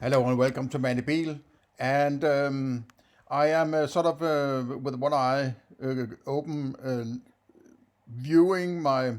Hello and welcome to Manny Beal. And I am with one eye open, viewing my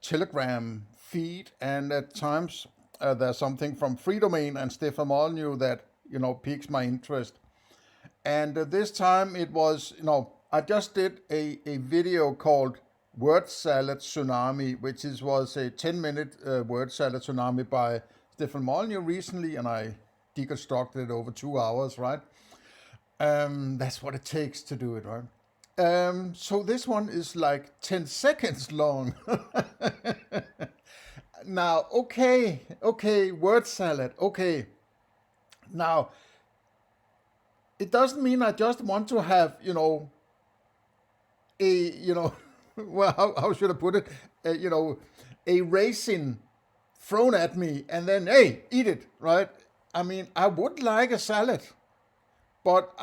Telegram feed, and at times there's something from Free Domain and Stefan Molyneux that piques my interest. And this time it was, I just did a video called Word Salad Tsunami, was a 10-minute word salad tsunami by Stefan Molyneux recently, and I deconstructed it over 2 hours, right? That's what it takes to do it, right? So this one is like 10 seconds long. Now, okay, word salad, okay. Now, it doesn't mean I just want to have, well, how should I put it? A raisin thrown at me and then, hey, eat it, right? I mean, I would like a salad, but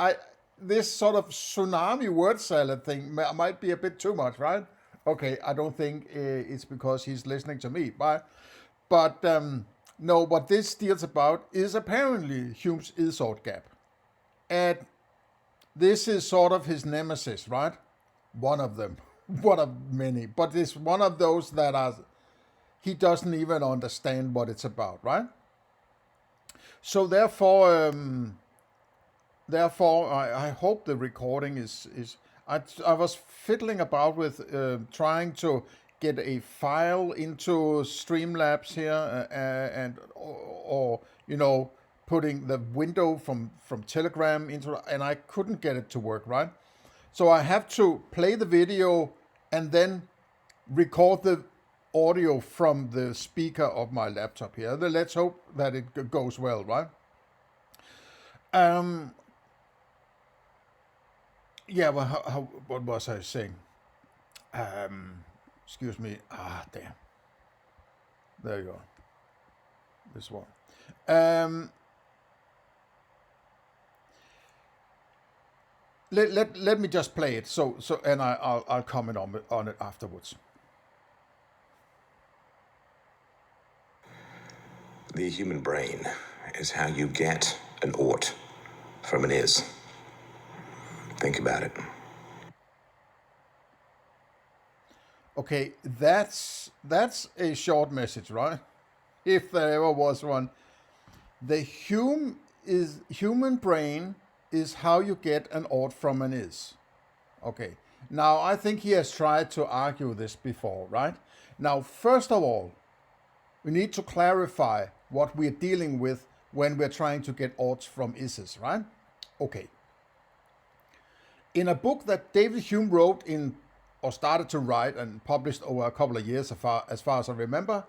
this sort of tsunami word salad thing might be a bit too much, right? Okay, I don't think it's because he's listening to me, but no, what this deals about is apparently Hume's is-ought gap. And this is sort of his nemesis, right? One of them, one of many, but it's one of those that he doesn't even understand what it's about, right? So therefore, I hope the recording is. I was fiddling about with trying to get a file into Streamlabs here, and or putting the window from Telegram into, and I couldn't get it to work, right? So I have to play the video and then record the audio from the speaker of my laptop here. Let's hope that it goes well, right? Um, yeah, well, what was I saying? Excuse me. Ah, damn. There you go. This one. Um, let me just play it. And I'll comment on it afterwards. The human brain is how you get an ought from an is. Think about it. Okay, that's a short message, right? If there ever was one. The human brain is how you get an ought from an is. Okay. Now I think he has tried to argue this before, right? Now, first of all, we need to clarify what we're dealing with when we're trying to get oughts from ises, right? Okay. In a book that David Hume wrote or started to write and published over a couple of years, as far as I remember,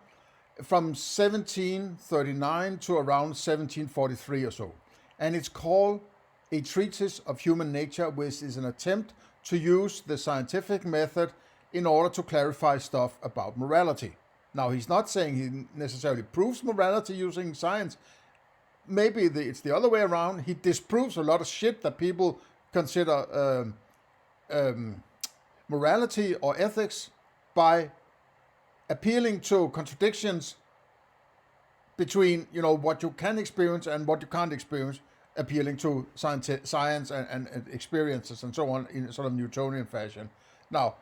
from 1739 to around 1743 or so. And it's called A Treatise of Human Nature, which is an attempt to use the scientific method in order to clarify stuff about morality. Now, he's not saying he necessarily proves morality using science. Maybe it's the other way around. He disproves a lot of shit that people consider morality or ethics by appealing to contradictions between what you can experience and what you can't experience, appealing to science and experiences and so on in sort of Newtonian fashion. Now,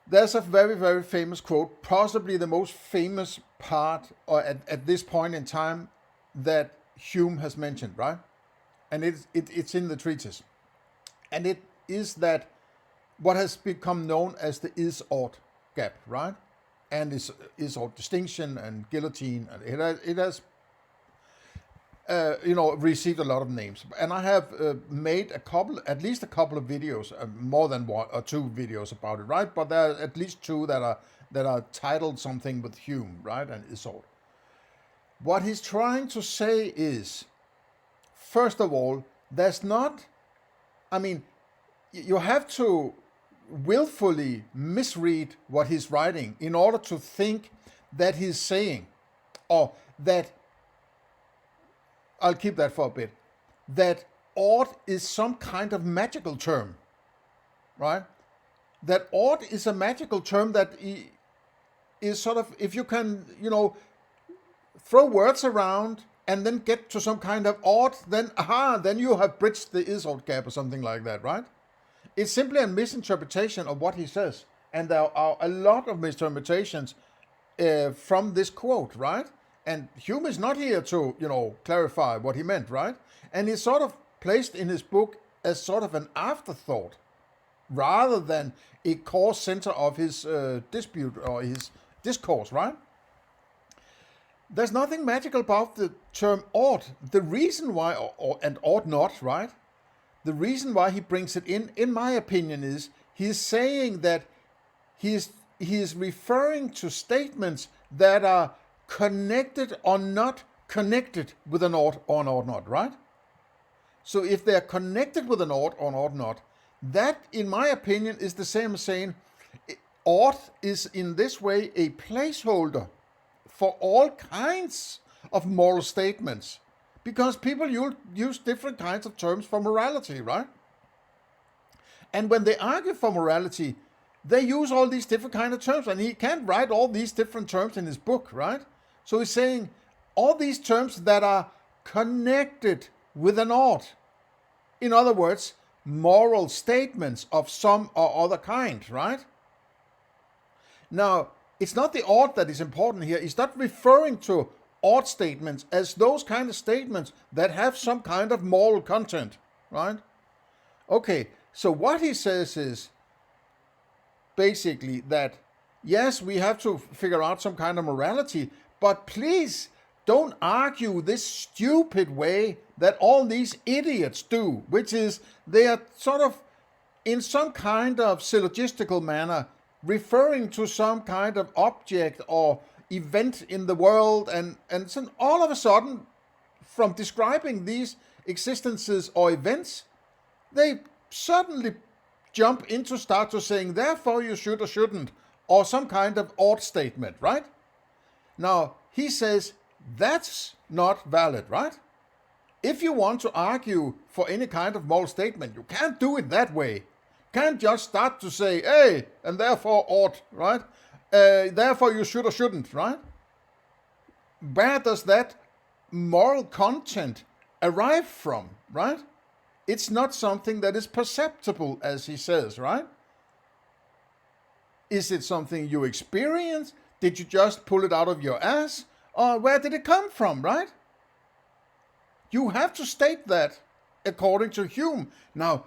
there's a very, very famous quote, possibly the most famous part or at this point in time that Hume has mentioned, right? And it's in the treatise. And it is that what has become known as the is-ought gap, right? And is-ought distinction and guillotine. And it has received a lot of names. And I have made at least a couple of videos, more than one or two videos about it, right? But there are at least two that are titled something with Hume, right? And is-ought. What he's trying to say is, first of all, you have to willfully misread what he's writing in order to think that he's saying, or that, I'll keep that for a bit, that ought is some kind of magical term, right? That ought is a magical term that is sort of, if you can, throw words around and then get to some kind of ought, then you have bridged the is-ought gap or something like that, right? It's simply a misinterpretation of what he says. And there are a lot of misinterpretations from this quote, right? And Hume is not here to, clarify what he meant, right? And he's sort of placed in his book as sort of an afterthought rather than a core center of his dispute or his discourse, right? There's nothing magical about the term ought. The reason why, and ought not, right? The reason why he brings it in my opinion, is he's saying that he is referring to statements that are connected or not connected with an ought or an ought not, right? So if they're connected with an ought or an ought not, that, in my opinion, is the same as saying ought is in this way a placeholder for all kinds of moral statements, because people use different kinds of terms for morality, right? And when they argue for morality, they use all these different kinds of terms, and he can't write all these different terms in his book, right? So he's saying all these terms that are connected with an ought. In other words, moral statements of some or other kind, right? Now, it's not the ought that is important here. He's not referring to ought statements as those kind of statements that have some kind of moral content, right? Okay, so what he says is basically that, yes, we have to figure out some kind of morality, but please don't argue this stupid way that all these idiots do, which is they are sort of in some kind of syllogistical manner referring to some kind of object or event in the world, and so all of a sudden, from describing these existences or events, they suddenly jump into start to saying, therefore you should or shouldn't, or some kind of ought statement, right? Now, he says that's not valid, right? If you want to argue for any kind of moral statement, you can't do it that way. You can't just start to say, hey, and therefore ought, right? Therefore you should or shouldn't, right? Where does that moral content arrive from, right? It's not something that is perceptible, as he says, right? Is it something you experience? Did you just pull it out of your ass? Or where did it come from, right? You have to state that according to Hume. Now,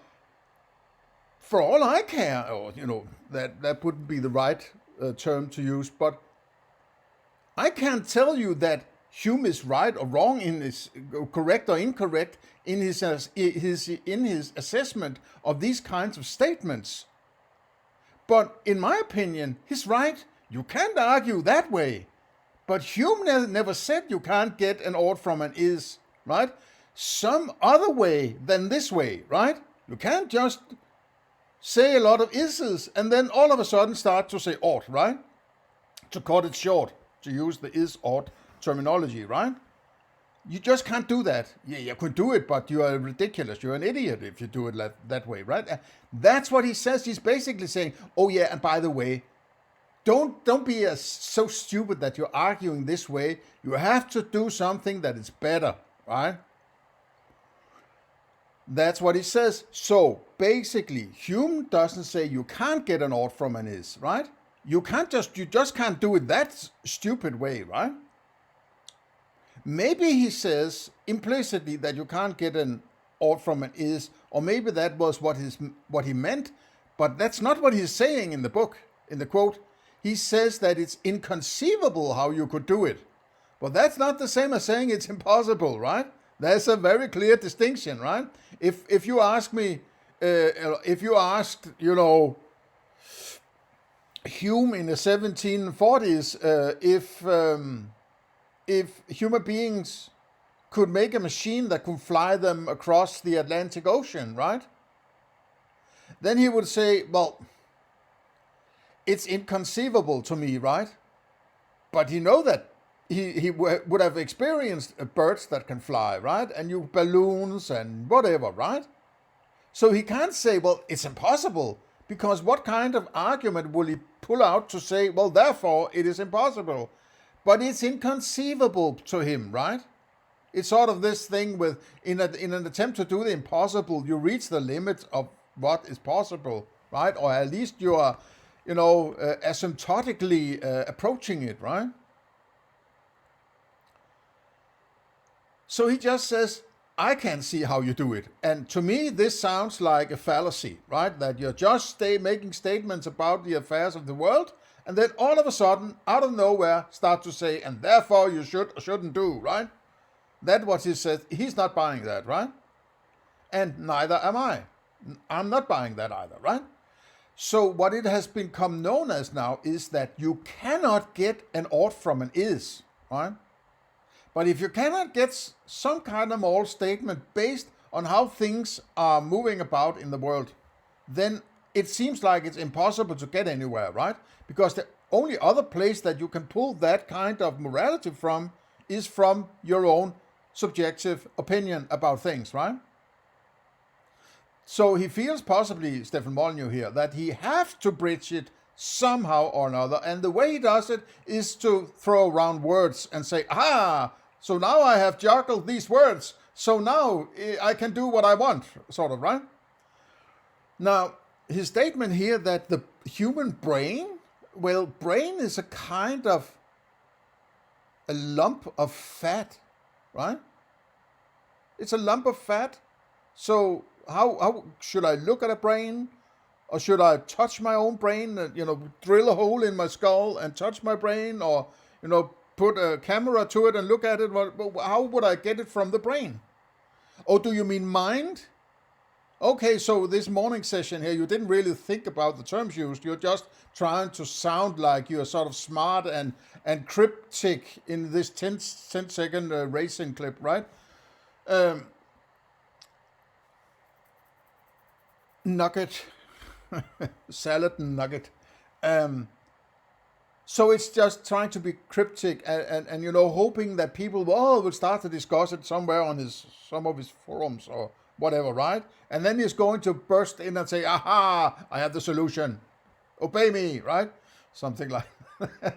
for all I care, or, that wouldn't be the right term to use, but I can't tell you that Hume is right or wrong in his correct or incorrect in his assessment of these kinds of statements. But in my opinion, he's right. You can't argue that way. But Hume never said you can't get an ought from an is, right? Some other way than this way, right? You can't just say a lot of is's and then all of a sudden start to say ought, right? To cut it short, to use the is ought terminology, right? You just can't do that. Yeah, you could do it, but you are ridiculous. You're an idiot if you do it that way, right? That's what he says. He's basically saying, oh yeah, and by the way, don't be so stupid that you're arguing this way. You have to do something that is better, right? That's what he says. So basically, Hume doesn't say you can't get an ought from an is, right? You just can't do it that stupid way, right? Maybe he says implicitly that you can't get an ought from an is, or maybe that was what he meant, but that's not what he's saying in the book, in the quote. He says that it's inconceivable how you could do it. But that's not the same as saying it's impossible, right? There's a very clear distinction, right? If you ask me, if you asked, Hume in the 1740s, if human beings could make a machine that could fly them across the Atlantic Ocean, right? Then he would say, well, it's inconceivable to me, right? But that he would have experienced birds that can fly, right? And balloons and whatever, right? So he can't say, well, it's impossible, because what kind of argument will he pull out to say, well, therefore it is impossible? But it's inconceivable to him, right? It's sort of this thing with, in an attempt to do the impossible, you reach the limit of what is possible, right? Or at least you are, asymptotically approaching it, right? So he just says, I can't see how you do it. And to me, this sounds like a fallacy, right? That you're just making statements about the affairs of the world, and then all of a sudden, out of nowhere, start to say, and therefore you should or shouldn't do, right? That's what he says. He's not buying that, right? And neither am I. I'm not buying that either, right? So what it has become known as now is that you cannot get an ought from an is, right? But if you cannot get some kind of moral statement based on how things are moving about in the world, then it seems like it's impossible to get anywhere, right? Because the only other place that you can pull that kind of morality from is from your own subjective opinion about things, right? So he feels, possibly, Stefan Molyneux here, that he has to bridge it somehow or another. And the way he does it is to throw around words and say, so now I have juggled these words. So now I can do what I want, sort of, right? Now, his statement here that the human brain, well, brain is a kind of a lump of fat, right? It's a lump of fat. So how should I look at a brain? Or should I touch my own brain, drill a hole in my skull and touch my brain? Or, put a camera to it and look at it? How would I get it from the brain? Or do you mean mind? Okay, so this morning session here, you didn't really think about the terms used. You're just trying to sound like you're sort of smart and cryptic in this 10-second racing clip, right? Nugget. Salad nugget. So it's just trying to be cryptic and hoping that people will start to discuss it somewhere on some of his forums or whatever, right? And then he's going to burst in and say, aha, I have the solution. Obey me, right? Something like that.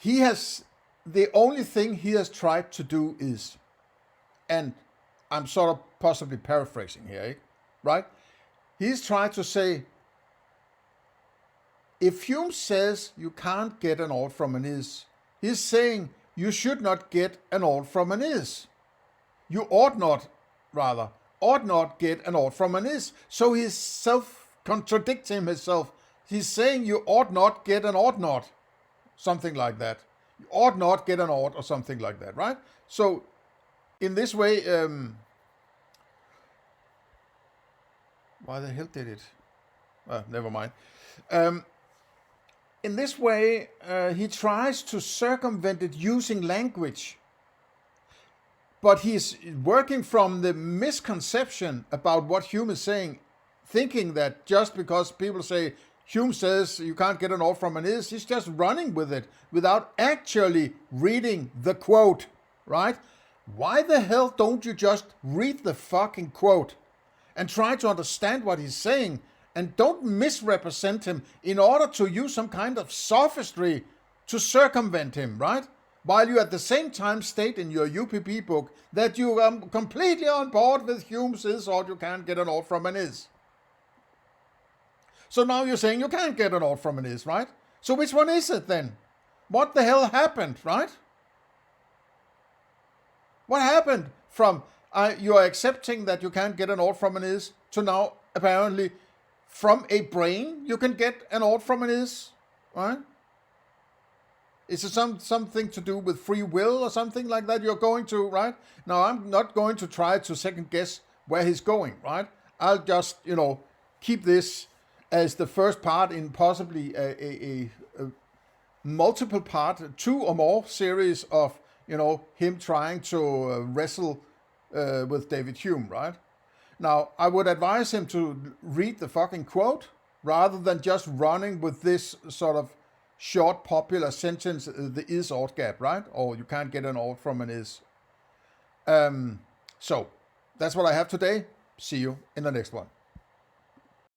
The only thing he has tried to do is, and I'm sort of possibly paraphrasing here, right? He's trying to say, if Hume says you can't get an ought from an is, he's saying you should not get an ought from an is. You ought not get an ought from an is. So he's self-contradicting himself. He's saying you ought not get an ought not. Something like that. You ought not get an ought or something like that, right? So in this way, why the hell did it? Never mind. In this way, he tries to circumvent it using language. But he's working from the misconception about what Hume is saying, thinking that just because people say Hume says you can't get an ought from an is, he's just running with it without actually reading the quote, right? Why the hell don't you just read the fucking quote and try to understand what he's saying, and don't misrepresent him in order to use some kind of sophistry to circumvent him, right? While you at the same time state in your UPP book that you are completely on board with Hume's is or you can't get an ought from an is. So now you're saying you can't get an ought from an is, right? So which one is it then? What the hell happened, right? What happened from you are accepting that you can't get an ought from an is to now apparently from a brain you can get an ought from an is, right? Is it something to do with free will or something like that you're going to, right? Now, I'm not going to try to second guess where he's going, right? I'll just, keep this as the first part in possibly a multiple part, 2 or more series of, him trying to wrestle with David Hume, right? Now, I would advise him to read the fucking quote rather than just running with this sort of short popular sentence, the is-ought gap, right? Or you can't get an ought from an is. So, that's what I have today. See you in the next one.